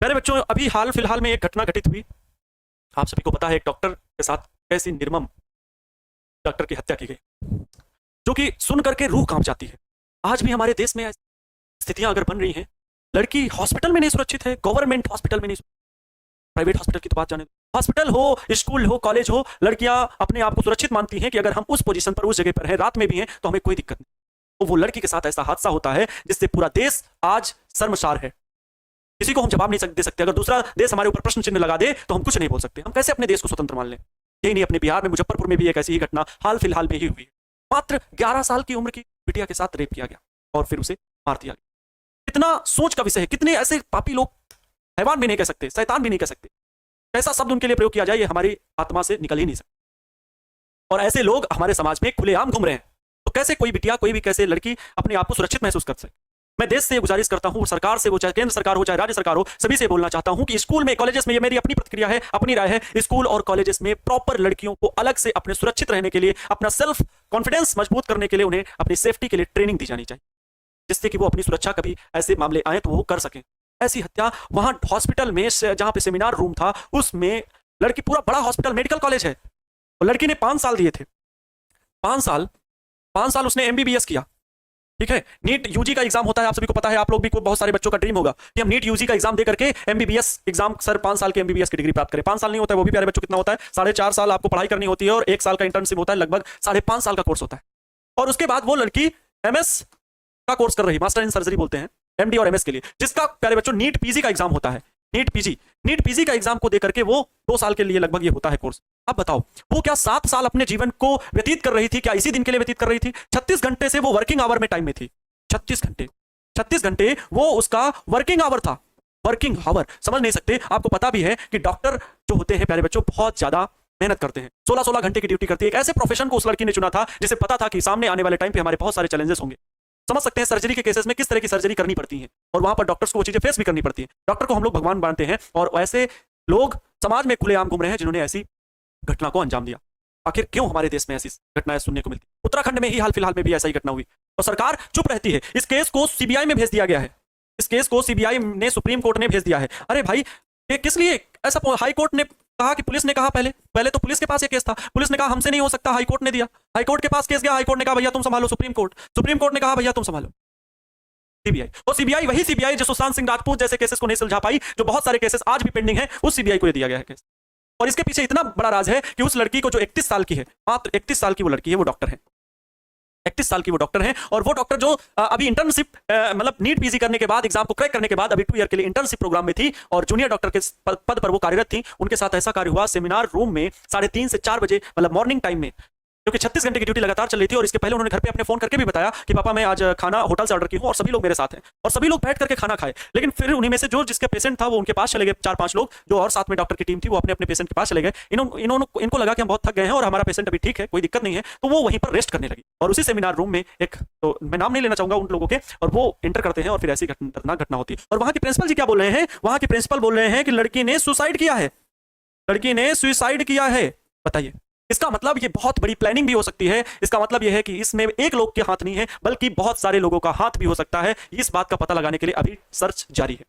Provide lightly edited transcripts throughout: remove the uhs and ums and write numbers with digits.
प्यारे बच्चों, अभी हाल फिलहाल में एक घटना घटित हुई। आप सभी को पता है एक डॉक्टर के साथ कैसी निर्मम डॉक्टर की हत्या की गई, जो कि सुन करके रूह कांप जाती है। आज भी हमारे देश में स्थितियां अगर बन रही हैं, लड़की हॉस्पिटल में नहीं सुरक्षित है, गवर्नमेंट हॉस्पिटल में नहीं, प्राइवेट हॉस्पिटल की तो बात जाने दो, हॉस्पिटल हो, स्कूल हो, कॉलेज हो, लड़कियां अपने आप को सुरक्षित मानती हैं कि अगर हम उस पोजीशन पर, उस जगह पर हैं, रात में भी हैं, तो हमें कोई दिक्कत नहीं। तो वो लड़की के साथ ऐसा हादसा होता है जिससे पूरा देश आज शर्मसार है। किसी को हम जवाब नहीं दे सकते। अगर दूसरा देश हमारे ऊपर प्रश्न चिन्ह लगा दे तो हम कुछ नहीं बोल सकते। हम कैसे अपने देश को स्वतंत्र मान लें? यही नहीं, अपने बिहार में मुजफ्फरपुर में भी एक ऐसी ही घटना हाल फिलहाल में ही हुई। मात्र 11 साल की उम्र की बिटिया के साथ रेप किया गया और फिर उसे मार दिया गया। कितना सोच का विषय है। कितने ऐसे पापी लोग, हैवान भी नहीं कह सकते, शैतान भी नहीं कह सकते, कैसा शब्द उनके लिए प्रयोग किया जाए ये हमारी आत्मा से निकल ही नहीं सकता। और ऐसे लोग हमारे समाज में खुलेआम घूम रहे हैं। तो कैसे कोई बिटिया, कोई भी कैसे लड़की अपने आप को सुरक्षित महसूस कर सके? मैं देश से गुजारिश करता हूं, सरकार से हो, चाहे केंद्र सरकार हो, चाहे राज्य सरकार हो, सभी से बोलना चाहता हूं कि स्कूल में, कॉलेजेस में, ये मेरी अपनी प्रतिक्रिया है, अपनी राय है, स्कूल और कॉलेजेस में प्रॉपर लड़कियों को अलग से अपने सुरक्षित रहने के लिए, अपना सेल्फ कॉन्फिडेंस मजबूत करने के लिए उन्हें अपनी सेफ्टी के लिए ट्रेनिंग दी जानी चाहिए, जिससे कि वो अपनी सुरक्षा, कभी ऐसे मामले आए तो वो कर सकें। ऐसी हत्या वहां हॉस्पिटल में, जहां पे सेमिनार रूम था, उसमें लड़की, पूरा बड़ा हॉस्पिटल, मेडिकल कॉलेज है, और लड़की ने 5 साल दिए थे। 5 साल उसने एमबीबीएस किया। ठीक है, नीट यूजी का एग्जाम होता है, आप सभी को पता है, आप लोग भी, बहुत सारे बच्चों का ड्रीम होगा कि हम नीट यूजी का एग्जाम दे करके एमबीबीएस एग्जाम, सर 5 साल के एमबीबीएस की डिग्री प्राप्त करें। 5 साल नहीं होता है वो भी प्यारे बच्चों, कितना होता है? 4.5 साल आपको पढ़ाई करनी होती है और 1 साल का इंटर्नशिप होता है, लगभग 5.5 साल का कोर्स होता है। और उसके बाद वो लड़की एमएस का कोर्स कर रही, मास्टर इन सर्जरी बोलते हैं, एमडी और एमएस के लिए, जिसका प्यारे बच्चों नीट पीजी का एग्जाम होता है। नीट पीजी का एग्जाम को देकर के वो 2 साल के लिए लगभग ये होता है कोर्स। अब बताओ, वो क्या 7 साल अपने जीवन को व्यतीत कर रही थी? क्या इसी दिन के लिए व्यतीत कर रही थी? 36 घंटे से वो वर्किंग आवर में टाइम में थी। 36 घंटे वो उसका वर्किंग आवर था। वर्किंग आवर समझ नहीं सकते। आपको पता भी है कि डॉक्टर जो होते हैं प्यारे बच्चों, बहुत ज्यादा मेहनत करते हैं, 16-16 घंटे की ड्यूटी करती है। एक ऐसे प्रोफेशन को उस लड़की ने चुना था जिसे पता था कि सामने आने वाले टाइम पे हमारे बहुत सारे चैलेंजेस होंगे। समझ सकते हैं सर्जरी के केसेस में किस तरह की सर्जरी करनी पड़ती है, और वहां पर डॉक्टर्स को वो चीजें फेस भी करनी पड़ती है। डॉक्टर को हम लोग भगवान मानते हैं, और ऐसे लोग समाज में खुलेआम घूम रहे हैं जिन्होंने ऐसी घटना को अंजाम दिया। आखिर क्यों हमारे देश में ऐसी घटनाएं सुनने को मिलती? उत्तराखंड में ही हाल फिलहाल में भी ऐसा ही घटना हुई और सरकार चुप रहती है। इस केस को सीबीआई में भेज दिया गया है। इस केस को सीबीआई ने, सुप्रीम कोर्ट ने भेज दिया है। अरे भाई, ये किस लिए ऐसा? हाई कोर्ट ने कहा कि पुलिस ने कहा, पहले तो पुलिस के पास ये केस था, पुलिस ने कहा हमसे नहीं हो सकता, हाई कोर्ट ने दिया, हाई कोर्ट के पास केस गया, हाई कोर्ट ने कहा भैया तुम संभालो, सुप्रीम कोर्ट ने कहा भैया तुम संभालो, सीबीआई। और सीबीआई, वही सीबीआई जो सुशांत सिंह राजपूत जैसे केसेस को नहीं सुलझा पाई, जो बहुत सारे केसेस आज भी पेंडिंग है, उस सीबीआई को दिया गया है केस। और इसके पीछे इतना बड़ा राज है कि उस लड़की को, जो 31 साल की है, मात्र 31 साल की वो लड़की है, वो डॉक्टर है, 31 साल की वो डॉक्टर है। और वो डॉक्टर जो अभी इंटर्नशिप, मतलब नीट पीजी करने के बाद, एग्जाम को क्रैक करने के बाद, अभी 2 ईयर के लिए इंटर्नशिप प्रोग्राम में थी और जूनियर डॉक्टर के पद पर वो कार्यरत थी। उनके साथ ऐसा कार्य हुआ, सेमिनार रूम में 3:30 से 4 बजे, मतलब मॉर्निंग टाइम में, क्योंकि 36 घंटे की ड्यूटी लगातार चल रही थी। और इसके पहले उन्होंने घर पे अपने फोन करके भी बताया कि पापा मैं आज खाना होटल से ऑर्डर की हूं और सभी लोग मेरे साथ हैं, और सभी लोग बैठ करके खाना खाए। लेकिन फिर उन्हीं में से जो जिसका पेशेंट था वो उनके पास चले गए, 4-5 लोग जो और साथ में डॉक्टर की टीम थी, वो अपने अपने पेशेंट के पास चले गए। इनको लगा कि हम बहुत थक गए हैं और हमारा पेशेंट अभी ठीक है, कोई दिक्कत नहीं है, तो वो वहीं पर रेस्ट करने लगी। और उसी सेमिनार रूम में एक, तो मैं नाम नहीं लेना चाहूंगा उन लोगों के, और वो एंटर करते हैं और फिर ऐसी खतरनाक घटना होती है। और वहां के प्रिंसिपल जी क्या बोल रहे हैं? वहां के प्रिंसिपल बोल रहे हैं कि लड़की ने सुसाइड किया है, लड़की ने सुसाइड किया है। बताइए, इसका मतलब ये बहुत बड़ी प्लानिंग भी हो सकती है। इसका मतलब ये है कि इसमें एक लोग के हाथ नहीं है, बल्कि बहुत सारे लोगों का हाथ भी हो सकता है। इस बात का पता लगाने के लिए अभी सर्च जारी है।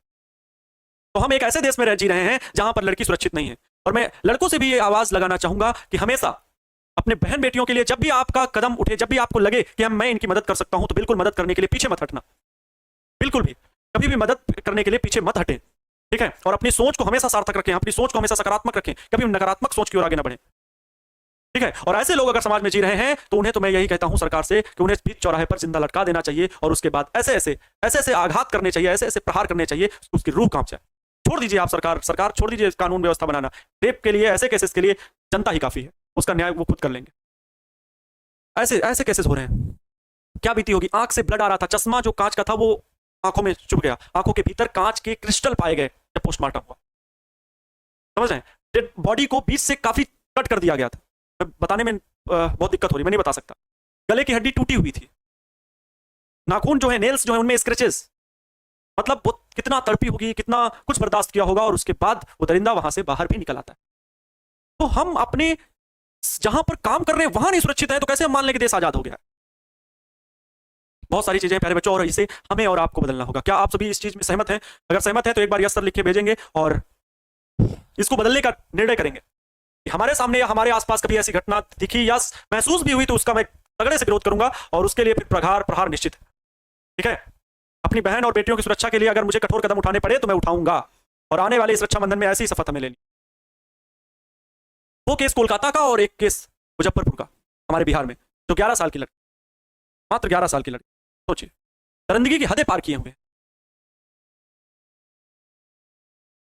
तो हम एक ऐसे देश में रह जी रहे हैं जहां पर लड़की सुरक्षित नहीं है। और मैं लड़कों से भी ये आवाज लगाना चाहूंगा कि हमेशा अपने बहन बेटियों के लिए, जब भी आपका कदम उठे, जब भी आपको लगे कि मैं इनकी मदद कर सकता हूं, तो बिल्कुल मदद करने के लिए पीछे मत हटना। बिल्कुल भी, कभी भी मदद करने के लिए पीछे मत हटें। ठीक है, और अपनी सोच को हमेशा सार्थक रखें, अपनी सोच को हमेशा सकारात्मक रखें, कभी नकारात्मक सोच की ओर आगे ना बढ़े। ठीक है, और ऐसे लोग अगर समाज में जी रहे हैं तो उन्हें, तो मैं यही कहता हूं सरकार से कि उन्हें बीच चौराहे पर जिंदा लटका देना चाहिए, और उसके बाद ऐसे ऐसे आघात करने चाहिए, ऐसे ऐसे प्रहार करने चाहिए, उसकी रूह कांप जाए। छोड़ दीजिए आप, सरकार छोड़ दीजिए कानून व्यवस्था बनाना। रेप के लिए, ऐसे केसेस के लिए जनता ही काफी है, उसका न्याय वो खुद कर लेंगे। ऐसे ऐसे केसेस हो रहे हैं, क्या बीती होगी? आंख से ब्लड आ रहा था, चश्मा जो कांच का था वो आंखों में चुभ गया, आंखों के भीतर कांच के क्रिस्टल पाए गए जब पोस्टमार्टम हुआ। समझ रहे हैं? डेड बॉडी को बीच से काफी कट कर दिया गया था। बताने में बहुत दिक्कत हो रही, मैं नहीं बता सकता। गले की हड्डी टूटी हुई थी, नाखून जो है, नेल्स जो है, उनमें स्क्रैचेस। मतलब वो कितना तड़पी होगी, कितना कुछ बर्दाश्त किया होगा, और उसके बाद वो दरिंदा वहां से बाहर भी निकल आता है। तो हम अपने जहां पर काम कर रहे हैं वहां नहीं सुरक्षित है, तो कैसे हम मान लें कि देश आजाद हो गया? बहुत सारी चीजें प्यारे बच्चों, और इसे हमें और आपको बदलना होगा। क्या आप सभी इस चीज में सहमत हैं? अगर सहमत हैं तो एक बार यस सर लिख के भेजेंगे और इसको बदलने का निर्णय करेंगे। हमारे सामने या हमारे आसपास कभी ऐसी घटना दिखी या महसूस भी हुई तो उसका मैं तगड़े से विरोध करूंगा, और उसके लिए फिर प्रहार प्रहार निश्चित है। ठीक है? अपनी बहन और बेटियों की सुरक्षा के लिए अगर मुझे कठोर कदम उठाने पड़े तो मैं उठाऊंगा, और आने वाले इस रक्षाबंधन में ऐसी ही शपथ हमें लेनी। वो केस कोलकाता का और एक केस मुजफ्फरपुर का हमारे बिहार में, जो 11 साल की लड़की, मात्र 11 साल की लड़की, सोचिए दरिंदगी की हदें पार किए हुए।